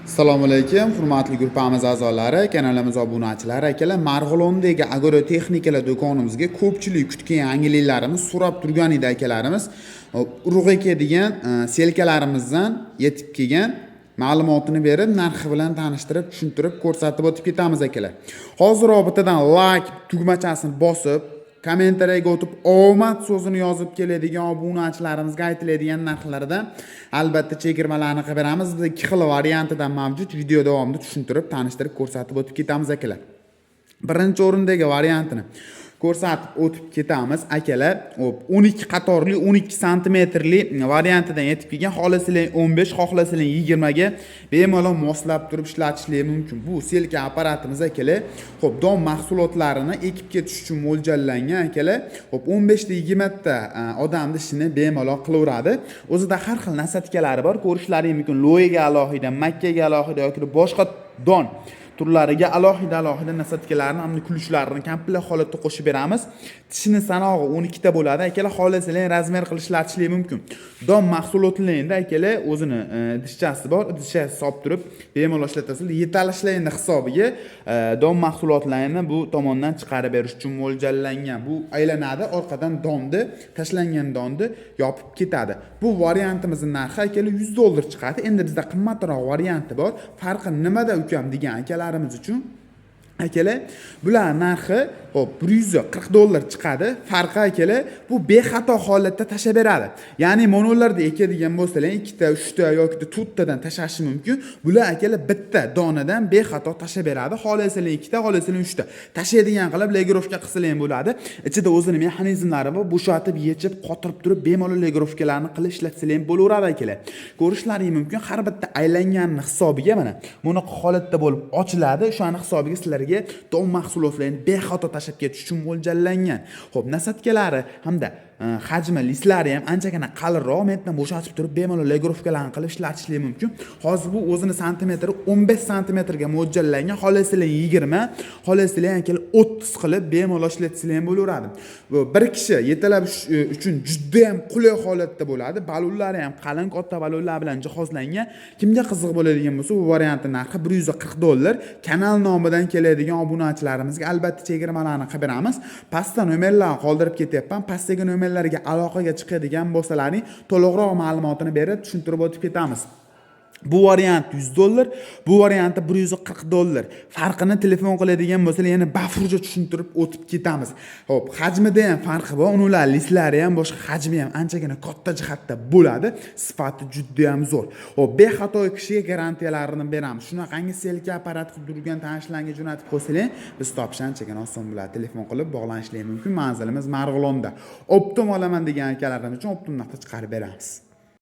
Assalomu alaykum, hurmatli guruhimiz a'zolari, kanalimiz obunachilari, akalar, Marg'ilondagi agrotexnikalar do'konimizga ko'pchilik kutgan yangiliklarimiz so'rab turgan edi akalarimiz. Urug' ekadigan selkalarimizdan yetib kelgan ma'lumotini berib, narxi bilan tanishtirib, tushuntirib, ko'rsatib o'tib ketamiz akalar. Hozir bittadan like tugmachasini bosib, kommentariyaga o'tib omad so'zini yozib keladigan obunachilarimizga aytiladigan narxlardan albatta chegirmalarni qilib beramiz. Bizda ikki xil variantidan mavjud. Video davomida tushuntirib, tanishtirib, ko'rsatib o'tib ketamiz akalar. Birinchi o'rindagi variantini ko'rsatib o'tib ketamiz akalar. 12 qatorli 12 santimetrli variantidan yetib kelgan, xohlasanglar 15, xohlasanglar 20 ga bemalol moslab turib ishlatishingiz mumkin. Bu selka apparatimiz akalar. Xo'p, don mahsulotlarini ekib ketish uchun mo'ljallangan akalar. Xo'p, 15 ta 20 ta odamning ishini bemalol qilaveradi. O'zida har xil nasatkalari bor. Ko'rishlaringiz mumkin. Loyiga alohida, makkaga alohida yoki boshqa don turlariga alohida nasatkalarni hamda kulishlarini komplet holatda qo'shib beramiz. Tishini sanog'i 12 ta bo'ladi. Akalar, xohlasanglar razmer qilishlaringiz mumkin. Don mahsulotlarida akalar o'zini dishchasi bor. Dishchasi solib turib bemalol ishlatasizlar. Yetalishlarning hisobiga don mahsulotlarini bu tomondan chiqarib berish uchun mo'ljallangan. Bu aylanadi, orqadan donni, tashlangan donni yopib ketadi. Bu variantimizning narxi akalar $100 chiqadi. Endi bizda qimmatroq varianti bor. Farqi nimada ukam degan akalarimiz uchun akalar, bular narxi $140 chiqadi. Farqi akalar, bu bexato holatda tashlab beradi. Ya'ni monolarda ekadigan bo'lsalar, 2 ta, 3 ta yoki 4 tadan tashlashi mumkin. Bular akalar bitta donadan bexato tashlab beradi. Xohlasanglar 2 ta, xohlasanglar 3 ta. Tashlaydigan qilib legirovka qilsalar ham bo'ladi. Ichida o'zining mexanizmlari bor. Bo'shatib, yechib, qotirib turib bemalol legirovkalarni qilib ishlatsalar ham bo'laveradi akalar. Ko'rishlaringiz mumkin, har bitta aylanganning hisobiga mana bunaqa holatda bo'lib ochiladi. O'shaning hisobiga sizlarga don mahsulotlarini bexato tashlab ketish uchun mo'ljallangan. Xo'p, nasatkalari hamda hajmi, lislari ham anchagina qalinroq. Mendan bo'shatib turib bemalol legirovkalarni qilib ishlatishingiz mumkin. Hozir bu o'zini santimetri 15 santimetrga mo'ljallangan. Xohlasanglar 20, xohlasanglar akalar 30 qilib bemalol ishlatsanglar ham bo'laveradi. Bu bir kishi yetalab uchun juda ham qulay holatda bo'ladi. Balonlari ham qalin, katta balonlar bilan jihozlangan. Kimga qiziq bo'ladigan bo'lsa, bu variantning narxi $140. Kanal nomidan keladigan obunachilarimizga albatta chegirmalarni qilib beramiz. Pastda nomerlarni qoldirib ketyapman. Pastdagi nomerlarga aloqaga chiqadigan bo'lsalaring, to'liqroq ma'lumotini berib tushuntirib o'tib ketamiz. Bu variant $100, bu varianti $140. Farqini telefon qiladigan bo'lsalar, yana bafurja tushuntirib o'tib ketamiz. Xo'p, hajmida ham farqi bor. Ular lislari ham, boshqa hajmi ham anchagina katta jihatda bo'ladi. Sifati juda ham zo'r. Xo'p, bexato kishiga garantiyalarini beramiz. Shunaqangi selka apparat qilib turgan tanishlarga jo'natib qo'ysalar, biz topish anchagina oson bo'ladi. Telefon qilib bog'lanishingiz mumkin. Manzilimiz Marg'ilonda. Optim olaman degan akalarimiz uchun Optimdan chiqarib beramiz.